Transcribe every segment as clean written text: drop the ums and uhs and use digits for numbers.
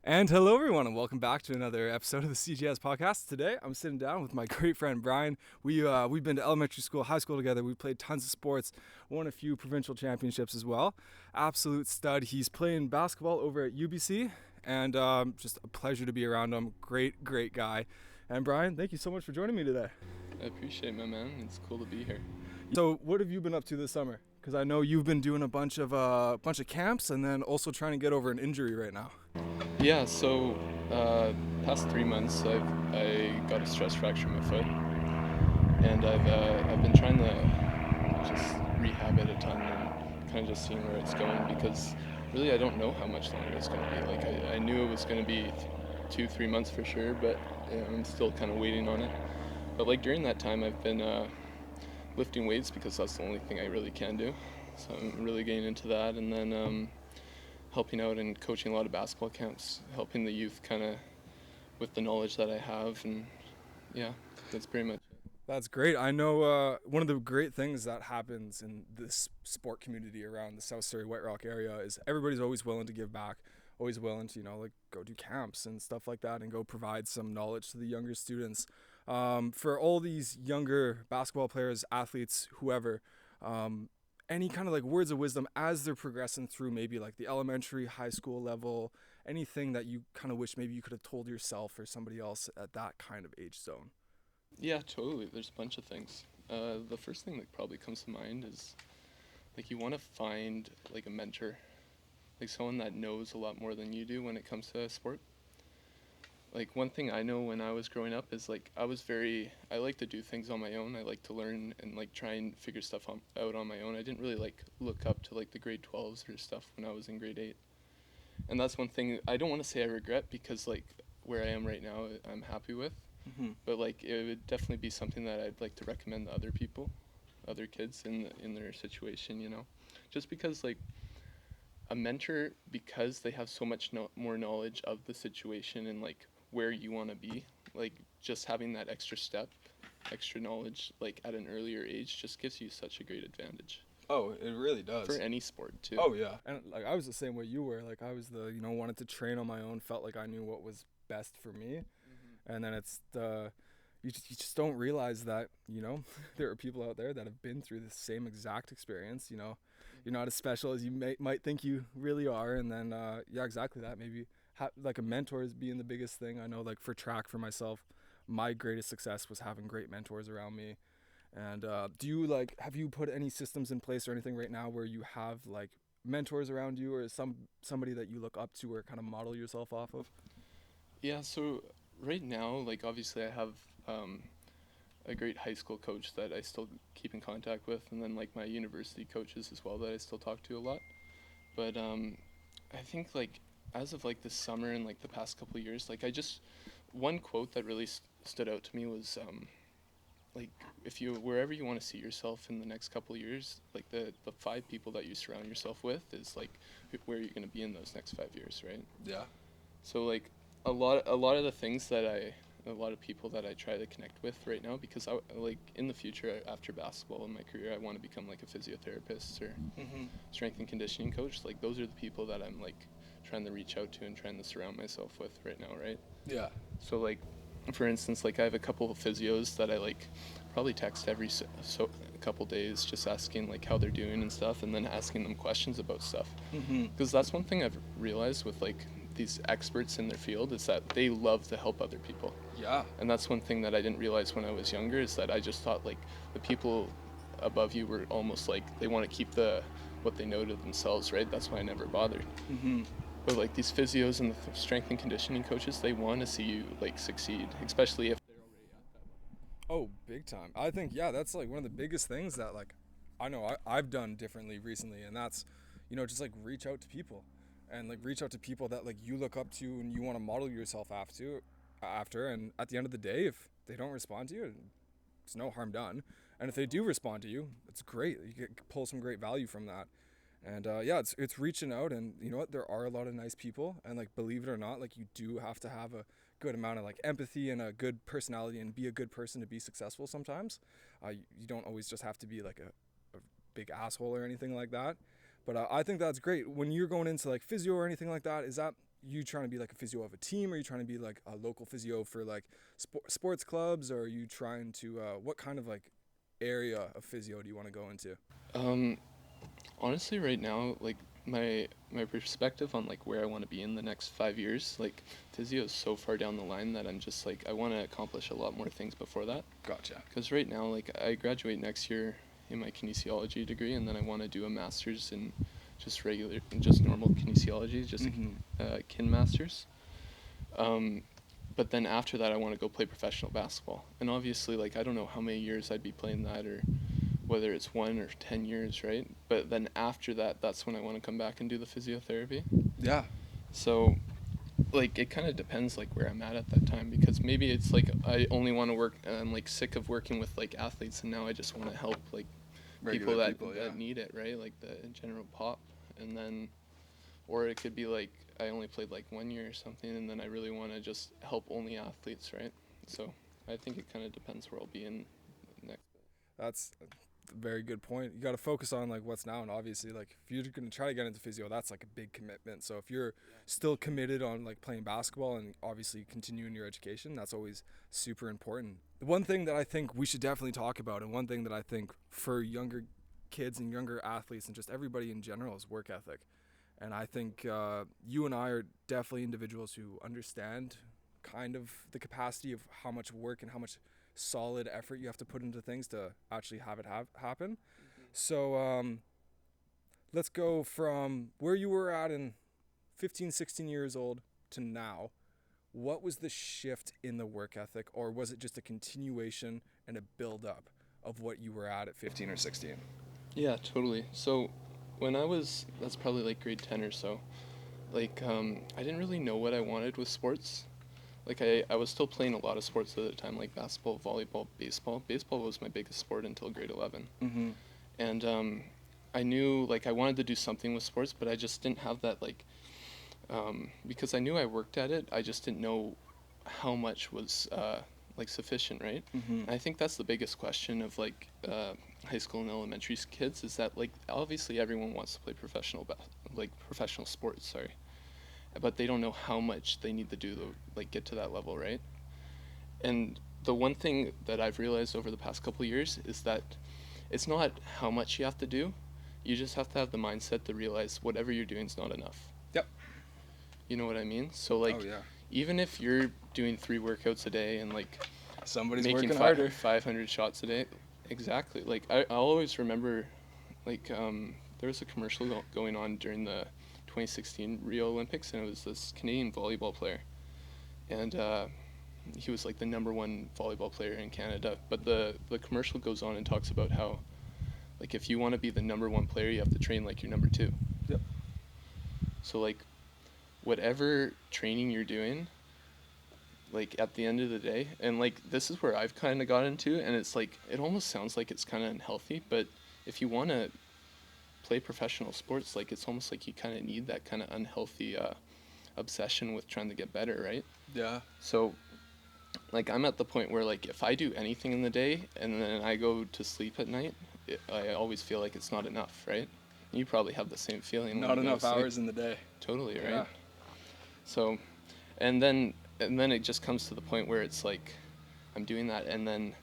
And hello, everyone, and welcome back to another episode of the CGS podcast. Today, I'm sitting down with my great friend Brian. We've been to elementary school, high school together. We played tons of sports, won a few provincial championships as well. Absolute stud. He's playing basketball over at UBC, and just a pleasure to be around him. Great guy. And Brian, thank you so much for joining me today. I appreciate it, my man. It's cool to be here. So, what have you been up to this summer? Because I know you've been doing a bunch of camps, and then also trying to get over an injury right now. Yeah, so past 3 months I got a stress fracture in my foot, and I've been trying to just rehab it a ton and kind of just seeing where it's going, because really I don't know how much longer it's going to be. Like I knew it was going to be 2-3 months for sure, but I'm still kind of waiting on it. But like during that time I've been lifting weights, because that's the only thing I really can do. So I'm really getting into that, and then helping out and coaching a lot of basketball camps, helping the youth kind of with the knowledge that I have, and yeah, that's pretty much it. That's great. I know one of the great things that happens in this sport community around the South Surrey White Rock area is everybody's always willing to give back, always willing to, like go do camps and stuff like that and go provide some knowledge to the younger students. For all these younger basketball players, athletes, whoever, any kind of like words of wisdom as they're progressing through maybe like the elementary, high school level, anything that you kind of wish maybe you could have told yourself or somebody else at that kind of age zone? Yeah, totally. There's a bunch of things. The first thing that probably comes to mind is like you want to find like a mentor, like someone that knows a lot more than you do when it comes to sport. Like one thing I know when I was growing up is like I like to do things on my own. I like to learn and like try and figure stuff out on my own. I didn't really like look up to like the grade 12s or stuff when I was in grade 8. And that's one thing I don't want to say I regret, because like where I am right now I'm happy with. Mm-hmm. But like it would definitely be something that I'd like to recommend to other people, other kids in their situation, Just because like a mentor, because they have so much more knowledge of the situation and like where you want to be, like just having that extra step, extra knowledge like at an earlier age just gives you such a great advantage. Oh, it really does. For any sport too. Oh yeah. And like I was the same way you were. Like I was wanted to train on my own, felt like I knew what was best for me. Mm-hmm. And then it's you just don't realize that, there are people out there that have been through the same exact experience, Mm-hmm. You're not as special as you might think you really are. And then yeah, exactly that. Maybe like a mentor is being the biggest thing. I know like for track, for myself, my greatest success was having great mentors around me. And have you put any systems in place or anything right now where you have like mentors around you, or somebody that you look up to or kind of model yourself off of? Yeah, so right now, like obviously I have a great high school coach that I still keep in contact with, and then like my university coaches as well that I still talk to a lot. But I think like as of like this summer and like the past couple of years, like one quote that really stood out to me was like if you wherever you want to see yourself in the next couple of years, like the 5 people that you surround yourself with is like where you're going to be in those next 5 years, right? Yeah. So like a lot of the things that a lot of people that I try to connect with right now, because I like in the future after basketball in my career I want to become like a physiotherapist or Mm-hmm. strength and conditioning coach. Like those are the people that I'm like trying to reach out to and trying to surround myself with right now, right? Yeah. So like for instance, like I have a couple of physios that I like probably text every so a couple days, just asking like how they're doing and stuff, and then asking them questions about stuff. Mm-hmm. Because that's one thing I've realized with like these experts in their field is that they love to help other people. Yeah. And that's one thing that I didn't realize when I was younger, is that I just thought like the people above you were almost like they want to keep what they know to themselves, right? That's why I never bothered. Mm-hmm. But like these physios and the strength and conditioning coaches, they want to see you like succeed, especially if they're already at that level. Oh, big time. I think, yeah, that's like one of the biggest things that like I know I've done differently recently, and that's, just like reach out to people. And like reach out to people that like you look up to and you want to model yourself after. And at the end of the day, if they don't respond to you, it's no harm done. And if they do respond to you, it's great. You pull some great value from that. And yeah, it's reaching out, and you know what? There are a lot of nice people, and like believe it or not, like you do have to have a good amount of like empathy and a good personality and be a good person to be successful. Sometimes, you don't always just have to be like a big asshole or anything like that. But I think that's great when you're going into like physio or anything like that. Is that you trying to be like a physio of a team? Are you trying to be like a local physio for like sports clubs? Or are you trying to, what kind of like area of physio do you want to go into? Honestly, right now, like my perspective on like where I want to be in the next 5 years, like physio is so far down the line that I'm just like I want to accomplish a lot more things before that. Gotcha. Because right now, like I graduate next year in my kinesiology degree, and then I want to do a master's in just normal kinesiology, just kin masters. But then after that, I want to go play professional basketball. And obviously, like I don't know how many years I'd be playing that, or whether it's 1 or 10 years, right? But then after that, that's when I want to come back and do the physiotherapy. Yeah. So, like, it kind of depends, like, where I'm at that time, because maybe it's, like, I only want to work, I'm, like, sick of working with, like, athletes, and now I just want to help, like, people that need it, right? Like, the general pop. And then, or it could be, like, I only played, like, 1 year or something, and then I really want to just help only athletes, right? So, I think it kind of depends where I'll be in next. That's a very good point. You got to focus on like what's now, and obviously like if you're going to try to get into physio, that's like a big commitment. So if you're still committed on like playing basketball and obviously continuing your education, that's always super important. The one thing that I think we should definitely talk about, and one thing that I think for younger kids and younger athletes and just everybody in general, is work ethic. And I think you and I are definitely individuals who understand kind of the capacity of how much work and how much solid effort you have to put into things to actually have it happen. So let's go from where you were at in 15, 16 years old to now. What was the shift in the work ethic, or was it just a continuation and a build up of what you were at 15 or 16? Yeah, totally. So when that's probably like grade 10 or so, like I didn't really know what I wanted with sports. Like I was still playing a lot of sports at the time, like basketball, volleyball, baseball. Baseball was my biggest sport until grade 11. And I knew like I wanted to do something with sports, but I just didn't have that like, because I knew I worked at it, I just didn't know how much was like sufficient, right? And I think that's the biggest question of like high school and elementary kids, is that like obviously everyone wants to play professional sports, sorry. But they don't know how much they need to do to like get to that level, right? And the one thing that I've realized over the past couple of years is that it's not how much you have to do. You just have to have the mindset to realize whatever you're doing is not enough. Yep. You know what I mean? So like, even if you're doing 3 workouts a day and like somebody's making working harder, 500 shots a day, exactly. Like I always remember, like there was a commercial going on during the 2016 Rio Olympics, and it was this Canadian volleyball player, and he was like the #1 volleyball player in Canada. But the commercial goes on and talks about how, like, if you want to be the #1 player, you have to train like you're #2. Yep. So like, whatever training you're doing, like at the end of the day, and like this is where I've kind of got into, and it's like it almost sounds like it's kind of unhealthy, but if you want to play professional sports, like it's almost like you kind of need that kind of unhealthy obsession with trying to get better, right? Yeah. So like I'm at the point where like if I do anything in the day and then I go to sleep at night, I always feel like it's not enough, right? You probably have the same feeling. Not enough hours in the day. Totally, right? Yeah. So and then it just comes to the point where it's like I'm doing that, and then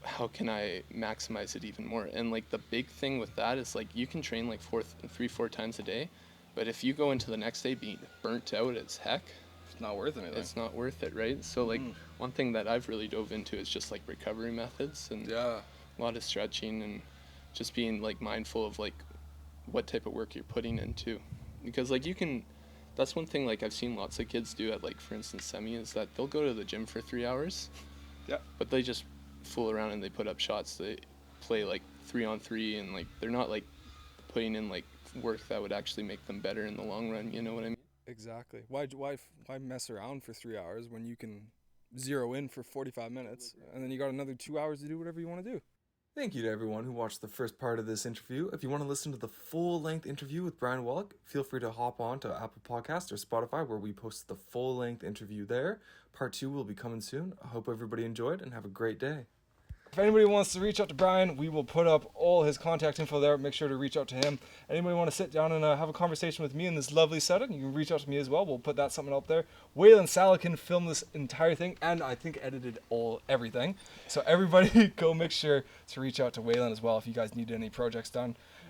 how can I maximize it even more? And like the big thing with that is like you can train like 4 times a day, but if you go into the next day being burnt out as heck, it's not worth anything. It's not worth it, right? So like one thing that I've really dove into is just like recovery methods, and a lot of stretching, and just being like mindful of like what type of work you're putting into, because like that's one thing like I've seen lots of kids do at like, for instance, semi, is that they'll go to the gym for 3 hours, but they just fool around and they put up shots. They play like 3-on-3, and like they're not like putting in like work that would actually make them better in the long run. You know what I mean? Exactly. Why mess around for 3 hours when you can zero in for 45 minutes and then you got another 2 hours to do whatever you want to do? Thank you to everyone who watched the first part of this interview. If you want to listen to the full-length interview with Brian Wallack, feel free to hop on to Apple Podcasts or Spotify, where we post the full-length interview there. Part 2 will be coming soon. I hope everybody enjoyed and have a great day. If anybody wants to reach out to Brian, we will put up all his contact info there. Make sure to reach out to him. Anybody want to sit down and have a conversation with me in this lovely setting, you can reach out to me as well. We'll put that something up there. Waylon Salakin filmed this entire thing, and I think edited everything. So everybody go make sure to reach out to Waylon as well if you guys need any projects done.